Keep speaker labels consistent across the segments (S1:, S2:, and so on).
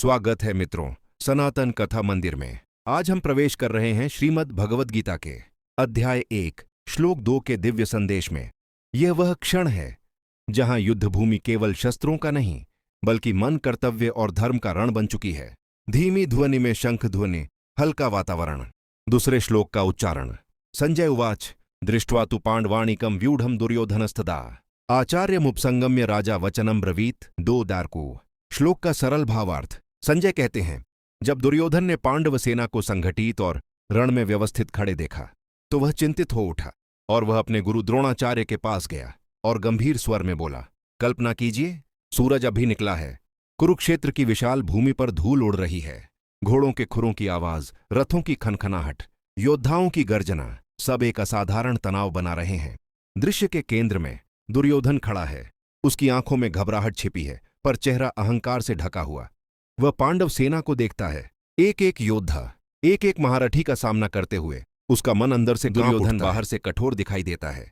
S1: स्वागत है मित्रों, सनातन कथा मंदिर में। आज हम प्रवेश कर रहे हैं श्रीमद् भगवद गीता के अध्याय 1 श्लोक 2 के दिव्य संदेश में। यह वह क्षण है जहां युद्ध भूमि केवल शस्त्रों का नहीं बल्कि मन, कर्तव्य और धर्म का रण बन चुकी है। धीमी ध्वनि में शंख ध्वनि, हल्का वातावरण। दूसरे श्लोक का उच्चारण। संजय उवाच दृष्ट्वा तु पांडवाणिकं व्यूढ़ं दुर्योधनस्तदा आचार्यमुपसंगम्य राजा वचनम ब्रवीत। 2 दारकू। श्लोक का सरल भावार्थ। संजय कहते हैं, जब दुर्योधन ने पांडव सेना को संगठित और रण में व्यवस्थित खड़े देखा तो वह चिंतित हो उठा और वह अपने गुरु द्रोणाचार्य के पास गया और गंभीर स्वर में बोला, कल्पना कीजिए, सूरज अभी निकला है, कुरुक्षेत्र की विशाल भूमि पर धूल उड़ रही है, घोड़ों के खुरों की आवाज, रथों की खनखनाहट, योद्धाओं की गर्जना, सब एक असाधारण तनाव बना रहे हैं। दृश्य के केंद्र में दुर्योधन खड़ा है। उसकी आंखों में घबराहट छिपी है पर चेहरा अहंकार से ढका हुआ। वह पांडव सेना को देखता है, एक एक योद्धा, एक एक महारथी का सामना करते हुए। उसका मन अंदर से दुर्योधन बाहर से कठोर दिखाई देता है,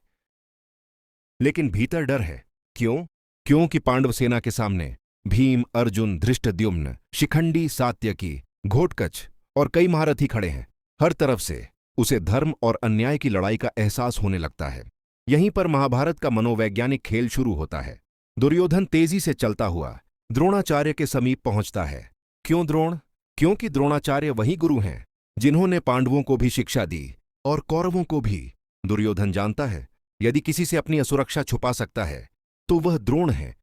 S1: लेकिन भीतर डर है। क्योंकि पांडव सेना के सामने भीम, अर्जुन, धृष्टद्युम्न, शिखंडी, सात्यकी, घोटकच और कई महारथी खड़े हैं। हर तरफ से उसे धर्म और अन्याय की लड़ाई का एहसास होने लगता है। यहीं पर महाभारत का मनोवैज्ञानिक खेल शुरू होता है। दुर्योधन तेजी से चलता हुआ द्रोणाचार्य के समीप पहुंचता है। क्यों द्रोण? क्योंकि द्रोणाचार्य वही गुरु हैं जिन्होंने पांडवों को भी शिक्षा दी और कौरवों को भी। दुर्योधन जानता है, यदि किसी से अपनी असुरक्षा छुपा सकता है तो वह द्रोण है।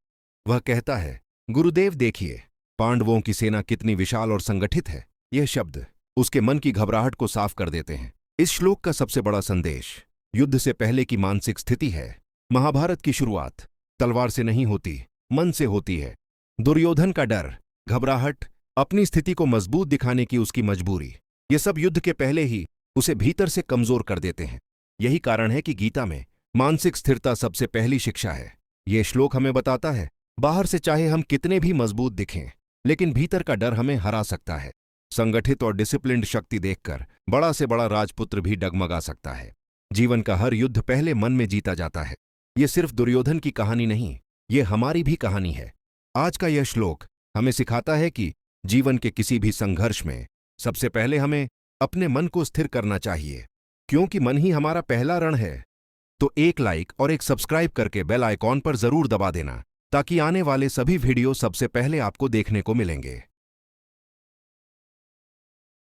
S1: वह कहता है, गुरुदेव देखिए, पांडवों की सेना कितनी विशाल और संगठित है। यह शब्द उसके मन की घबराहट को साफ कर देते हैं। इस श्लोक का सबसे बड़ा संदेश युद्ध से पहले की मानसिक स्थिति है। महाभारत की शुरुआत तलवार से नहीं होती, मन से होती है। दुर्योधन का डर, घबराहट, अपनी स्थिति को मजबूत दिखाने की उसकी मजबूरी, ये सब युद्ध के पहले ही उसे भीतर से कमजोर कर देते हैं। यही कारण है कि गीता में मानसिक स्थिरता सबसे पहली शिक्षा है। यह श्लोक हमें बताता है, बाहर से चाहे हम कितने भी मजबूत दिखें, लेकिन भीतर का डर हमें हरा सकता है। संगठित और डिसिप्लिन्ड शक्ति देखकर बड़ा से बड़ा राजपुत्र भी डगमगा सकता है। जीवन का हर युद्ध पहले मन में जीता जाता है। ये सिर्फ दुर्योधन की कहानी नहीं, ये हमारी भी कहानी है। आज का यह श्लोक हमें सिखाता है कि जीवन के किसी भी संघर्ष में सबसे पहले हमें अपने मन को स्थिर करना चाहिए, क्योंकि मन ही हमारा पहला रण है। तो एक लाइक और एक सब्सक्राइब करके बेल आइकॉन पर जरूर दबा देना, ताकि आने वाले सभी वीडियो सबसे पहले आपको देखने को मिलेंगे।